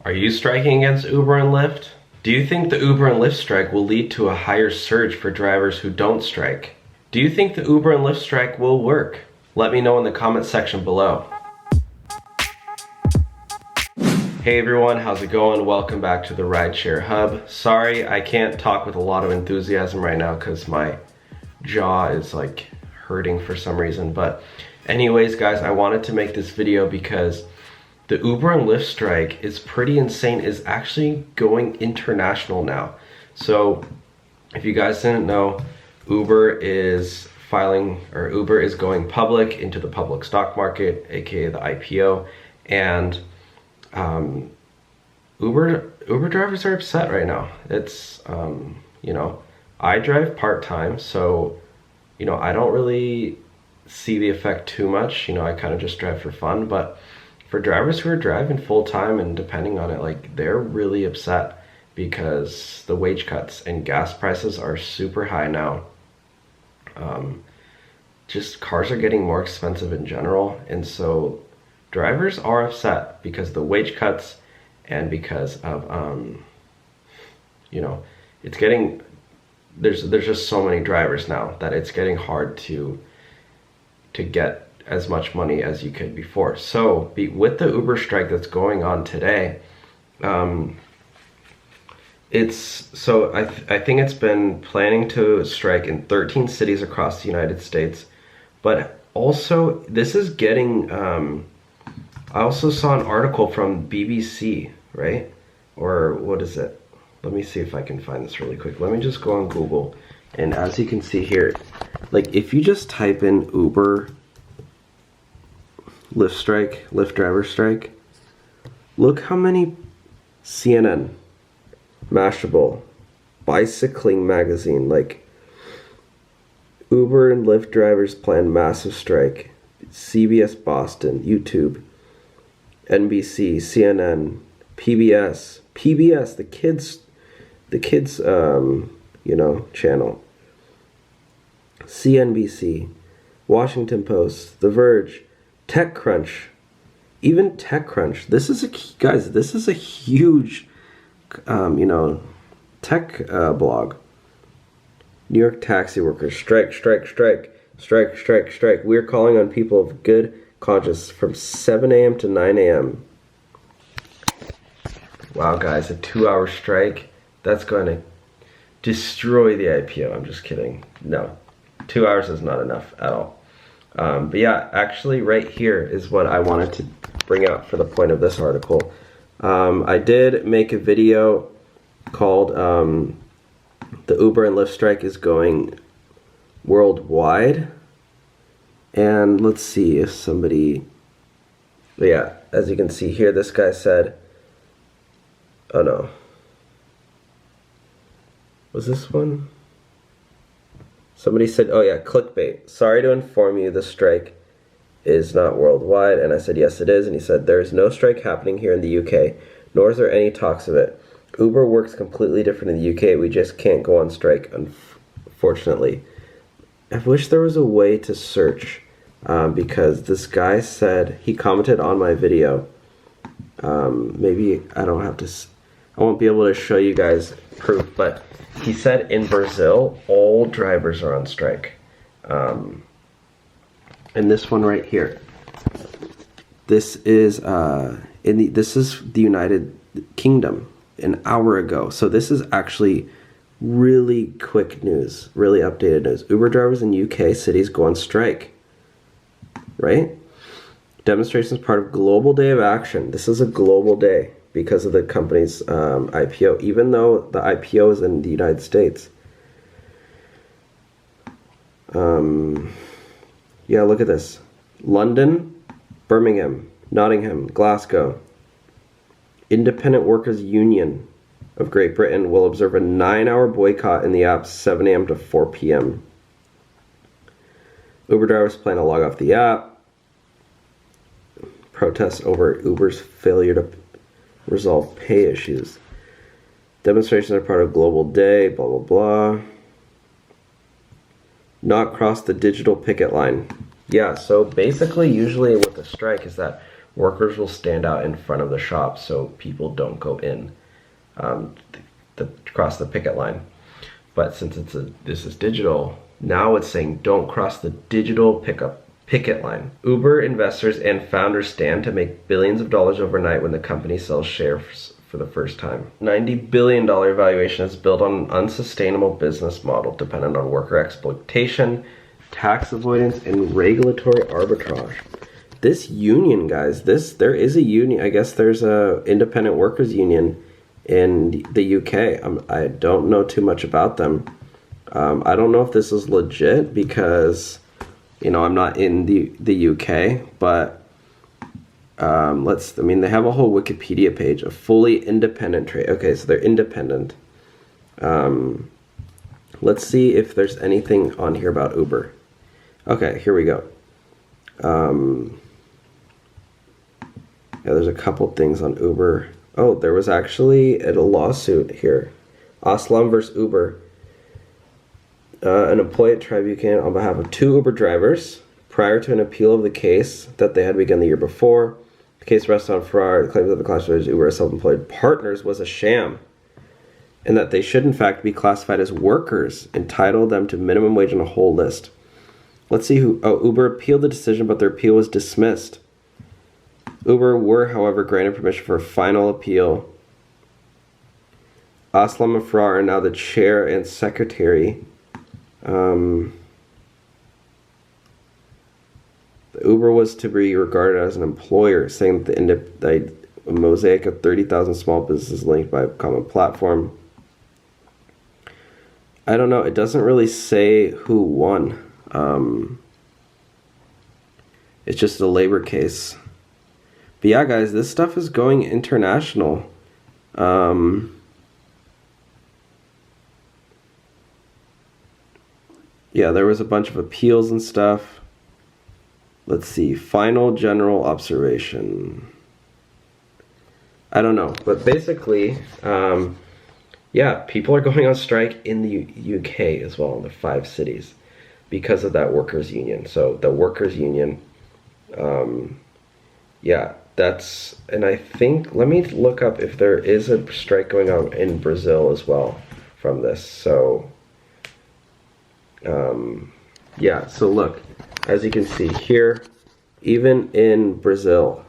Are you striking against Uber and Lyft? Do you think the Uber and Lyft strike will lead to a higher surge for drivers who don't strike? Do you think the Uber and Lyft strike will work? Let me know in the comment section below. Hey everyone, how's it going? Welcome back to the Rideshare Hub. Sorry, I can't talk with a lot of enthusiasm right now because my jaw is like hurting for some reason. But anyways guys, I wanted to make this video because the Uber and Lyft strike is pretty insane. It's actually going international now. So if you guys didn't know, Uber is going public into the public stock market, aka the IPO, and Uber drivers are upset right now. It's you know, I drive part-time, so you know, I don't really see the effect too much. You know, I kind of just drive for fun, but for drivers who are driving full-time and depending on it, like, they're really upset because the wage cuts and gas prices are super high now. Just cars are getting more expensive in general, and so drivers are upset because the wage cuts and because of you know, it's getting, there's just so many drivers now that it's getting hard to get as much money as you could before. So with the Uber strike that's going on today, I think it's been planning to strike in 13 cities across the United States. But also this is getting, I also saw an article from BBC, right? Or what is it? Let me see if I can find this really quick. Let me just go on Google. And as you can see here, like if you just type in Uber Lyft strike, Lyft driver strike, look how many CNN, Mashable, Bicycling magazine, like Uber and Lyft drivers plan massive strike, CBS Boston, YouTube, NBC, CNN, PBS, the kids you know, channel, CNBC, Washington Post, The Verge, TechCrunch, even TechCrunch. This is a huge you know, tech blog. New York taxi workers strike. We're calling on people of good conscience from 7 a.m. to 9 a.m. Wow guys, a 2-hour strike, that's going to destroy the IPO. I'm just kidding. No, 2 hours is not enough at all. But yeah, actually right here is what I wanted to bring out for the point of this article. I did make a video called the Uber and Lyft strike is going worldwide. And let's see if somebody, but yeah, as you can see here, this guy said, oh no, was this one? Somebody said, oh yeah, clickbait. Sorry to inform you, the strike is not worldwide. And I said, yes, it is. And he said, there is no strike happening here in the UK, nor is there any talks of it. Uber works completely different in the UK. We just can't go on strike, unfortunately. I wish there was a way to search, because this guy said, he commented on my video. Maybe I won't be able to show you guys proof, but he said in Brazil, all drivers are on strike. And this one right here, this is this is the United Kingdom an hour ago. So this is actually really quick news, really updated news. Uber drivers in UK cities go on strike, right? Demonstrations part of global day of action. This is a global day because of the company's IPO, even though the IPO is in the United States. Yeah, look at this. London, Birmingham, Nottingham, Glasgow. Independent Workers Union of Great Britain will observe a 9-hour boycott in the app 7 a.m. to 4 p.m. Uber drivers plan to log off the app. Protests over Uber's failure to resolve pay issues. Demonstrations are part of Global Day, blah, blah, blah. Not cross the digital picket line. Yeah, so basically usually with the strike is that workers will stand out in front of the shop so people don't go in cross the picket line. But since this is digital, now it's saying don't cross the digital picket line. Uber investors and founders stand to make billions of dollars overnight when the company sells shares for the first time. $90 billion valuation is built on an unsustainable business model dependent on worker exploitation, tax avoidance, and regulatory arbitrage. This union, guys, there is a union. I guess there's a independent workers union in the UK. I don't know too much about them. I don't know if this is legit because, you know, I'm not in the UK, but they have a whole Wikipedia page, a fully independent trade. Okay, so they're independent. Let's see if there's anything on here about Uber. Okay, here we go. Yeah, there's a couple things on Uber. Oh, there was actually a lawsuit here. Aslam versus Uber. An employee at Tribucan on behalf of 2 Uber drivers prior to an appeal of the case that they had begun the year before. The case rests on fraud. The claims that the classified Uber as self-employed partners was a sham, and that they should in fact be classified as workers, entitled them to minimum wage on a whole list. Let's see who. Oh, Uber appealed the decision, but their appeal was dismissed. Uber were, however, granted permission for a final appeal. Aslam and Farrar are now the chair and secretary. Uber was to be regarded as an employer, saying that a mosaic of 30,000 small businesses linked by a common platform. I don't know. It doesn't really say who won. It's just a labor case. But yeah, guys, this stuff is going international. Yeah, there was a bunch of appeals and stuff. Let's see. Final general observation. I don't know. But basically, yeah, people are going on strike in the UK as well, in the 5 cities, because of that workers' union. So the workers' union, yeah, and I think, let me look up if there is a strike going on in Brazil as well from this. So, yeah, so look, as you can see here, even in Brazil,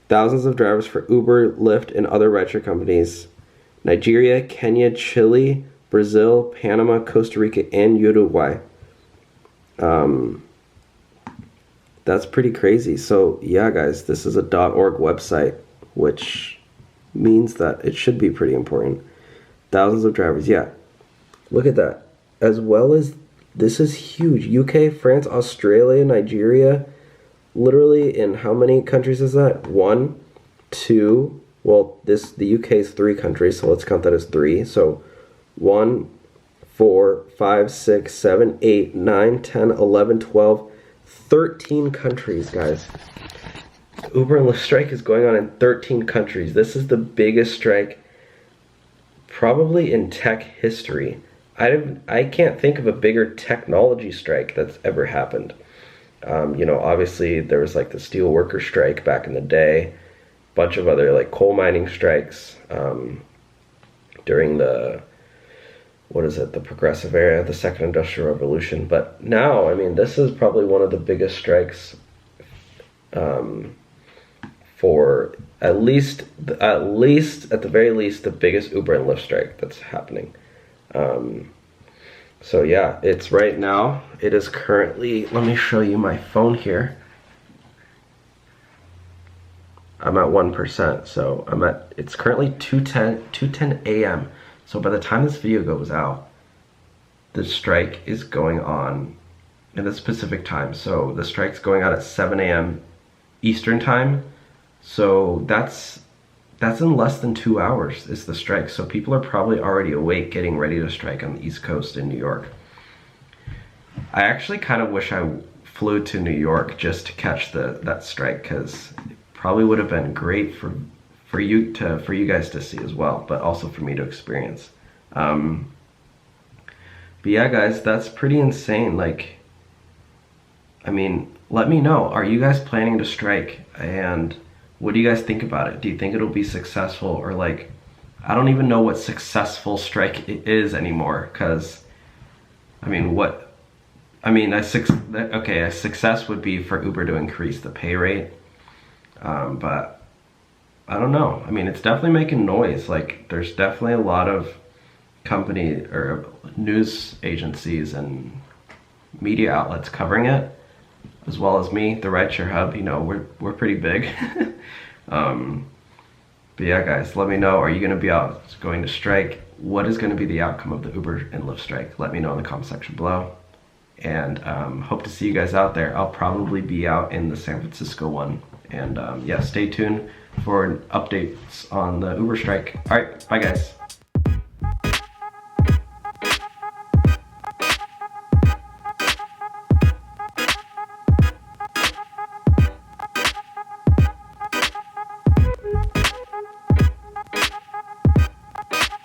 thousands of drivers for Uber, Lyft, and other rideshare companies, Nigeria, Kenya, Chile, Brazil, Panama, Costa Rica, and Uruguay. That's pretty crazy. So yeah, guys, this is a .org website, which means that it should be pretty important. Thousands of drivers, yeah. Look at that. As well as, this is huge. UK, France, Australia, Nigeria. Literally, in how many countries is that? 1, 2, well, the UK is 3 countries, so let's count that as 3. So 1, 4, 5, 6, 7, 8, 9, 10, 11, 12, 13 countries, guys. Uber and Lyft strike is going on in 13 countries. This is the biggest strike probably in tech history. I can't think of a bigger technology strike that's ever happened. You know, obviously there was like the steel worker strike back in the day, bunch of other like coal mining strikes during the, what is it, the progressive era, the second industrial revolution. But now, I mean, this is probably one of the biggest strikes for at the very least, the biggest Uber and Lyft strike that's happening. So yeah, it's right now, it is currently, let me show you my phone here. I'm at 1%, so it's currently 2:10 a.m. So by the time this video goes out, the strike is going on in the Pacific time. So the strike's going out at 7 a.m. Eastern time. So that's in less than 2 hours is the strike. So people are probably already awake, getting ready to strike on the East Coast in New York. I actually kind of wish I flew to New York just to catch that strike, because it probably would have been great for you guys to see as well, but also for me to experience. But yeah, guys, that's pretty insane. Like, I mean, let me know. Are you guys planning to strike? And what do you guys think about it? Do you think it'll be successful? Or like, I don't even know what successful strike is anymore, because I mean, a success would be for Uber to increase the pay rate, but I don't know. I mean, it's definitely making noise. Like, there's definitely a lot of company or news agencies and media outlets covering it, as well as me, the Rideshare Hub. You know, we're pretty big. But yeah, guys, let me know. Are you going to be out going to strike? What is going to be the outcome of the Uber and Lyft strike? Let me know in the comment section below. And hope to see you guys out there. I'll probably be out in the San Francisco one. And yeah, stay tuned for updates on the Uber strike. All right, bye guys.